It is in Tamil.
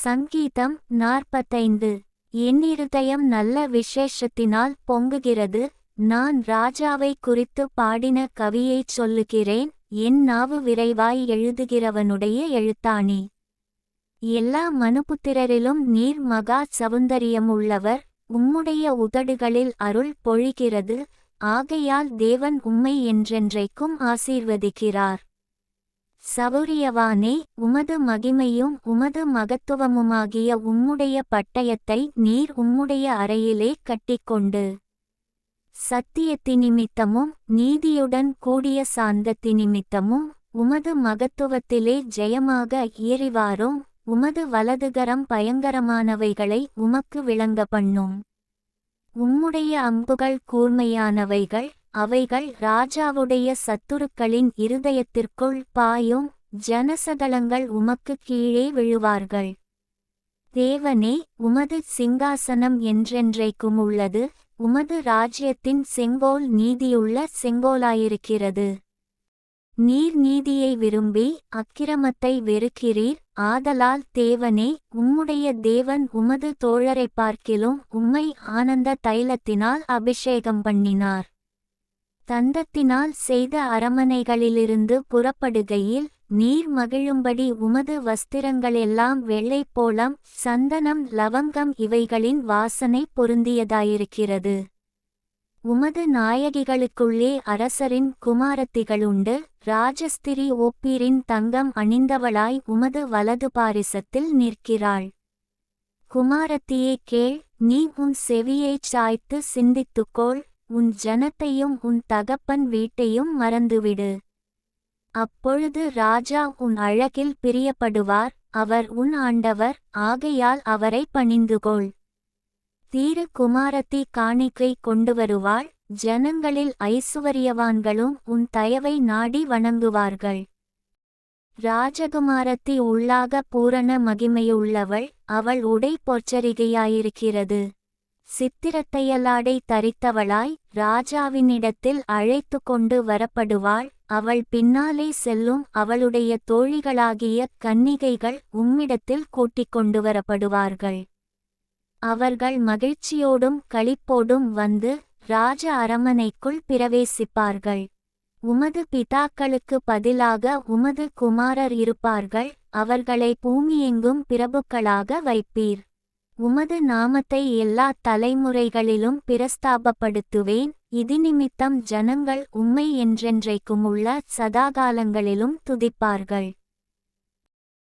சங்கீதம் 45. என் இருதயம் நல்ல விசேஷத்தினால் பொங்குகிறது. நான் ராஜாவை குறித்து பாடின கவியைச் சொல்லுகிறேன். என் நாவு விரைவாய் எழுதுகிறவனுடைய எழுத்தாணி. எல்லா மனுபுத்திரரிலும் நீர் மகா சவுந்தரியமுள்ளவர். உம்முடைய உதடுகளில் அருள் பொழிகிறது. ஆகையால் தேவன் உம்மை என்றென்றைக்கும் ஆசீர்வதிக்கிறார். சவுரியவானே, உமது மகிமையும் உமது மகத்துவமுமாகிய உம்முடைய பட்டயத்தை நீர் உம்முடைய அறையிலே கட்டிக்கொண்டு சத்தியத்தினிமித்தமும் நீதியுடன் கூடிய சாந்தத்தினிமித்தமும் உமது மகத்துவத்திலே ஜெயமாக ஏறிவாரும். உமது வலதுகரம் பயங்கரமானவைகளை உமக்கு விளங்க பண்ணும். உம்முடைய அம்புகள் கூர்மையானவைகள். அவைகள் ராஜாவுடைய சத்துருக்களின் இருதயத்திற்குள் பாயும். ஜனசதலங்கள் உமக்கு கீழே விழுவார்கள். தேவனே, உமது சிங்காசனம் என்றென்றைக்கும் உள்ளது. உமது ராஜ்யத்தின் செங்கோல் நீதியுள்ள செங்கோலாயிருக்கிறது. நீர் நீதியை விரும்பி அக்கிரமத்தை வெறுக்கிறீர். ஆதலால் தேவனே, உம்முடைய தேவன் உமது தோழரைப் பார்க்கிலும் உம்மை ஆனந்த தைலத்தினால் அபிஷேகம் பண்ணினார். தந்தத்தினால் செய்த அரமனைகளிலிருந்து புறப்படுகையில் நீர் மகிழும்படி உமது வஸ்திரங்களெல்லாம் வெள்ளைப்போளம், சந்தனம், லவங்கம் இவைகளின் வாசனை பொருந்தியதாயிருக்கிறது. உமது நாயகிகளுக்குள்ளே அரசரின் குமாரத்திகளுண்டு. ராஜஸ்திரி ஓப்பீரின் தங்கம் அணிந்தவளாய் உமது வலது பாரிசத்தில் நிற்கிறாள். குமாரத்தியே கேள், நீ உன் செவியைச் சாய்த்து சிந்தித்துக்கொள். உன் ஜனத்தையும் உன் தகப்பன் வீட்டையும் மறந்துவிடு. அப்பொழுது ராஜா உன் அழகில் பிரியப்படுவார். அவர் உன் ஆண்டவர், ஆகையால் அவரை பணிந்துகொள். தீரு குமாரத்தி காணிக்கை கொண்டுவருவாள். ஜனங்களில் ஐசுவரியவான்களும் உன் தயவை நாடி வணங்குவார்கள். ராஜகுமாரத்தி உள்ளாக பூரண மகிமையுள்ளவள். அவள் உடை பொற்சரிகையாயிருக்கிறது. சித்திரத்தையலாடை தரித்தவளாய் ராஜாவினிடத்தில் அழைத்து கொண்டு வரப்படுவாள். அவள் பின்னாலே செல்லும் அவளுடைய தோழிகளாகிய கன்னிகைகள் உம்மிடத்தில் கூட்டிக் கொண்டு வரப்படுவார்கள். அவர்கள் மகிழ்ச்சியோடும் களிப்போடும் வந்து ராஜ அரமனைக்குள் பிரவேசிப்பார்கள். உமது பிதாக்களுக்கு பதிலாக உமது குமாரர் இருப்பார்கள். அவர்களை பூமியெங்கும் பிரபுக்களாக வைப்பீர். உமது நாமத்தை எல்லா தலைமுறைகளிலும் பிரஸ்தாபப்படுத்துவேன். இதினிமித்தம் ஜனங்கள் உம்மை என்றென்றைக்குமுள்ள சதாகாலங்களிலும் துதிப்பார்கள்.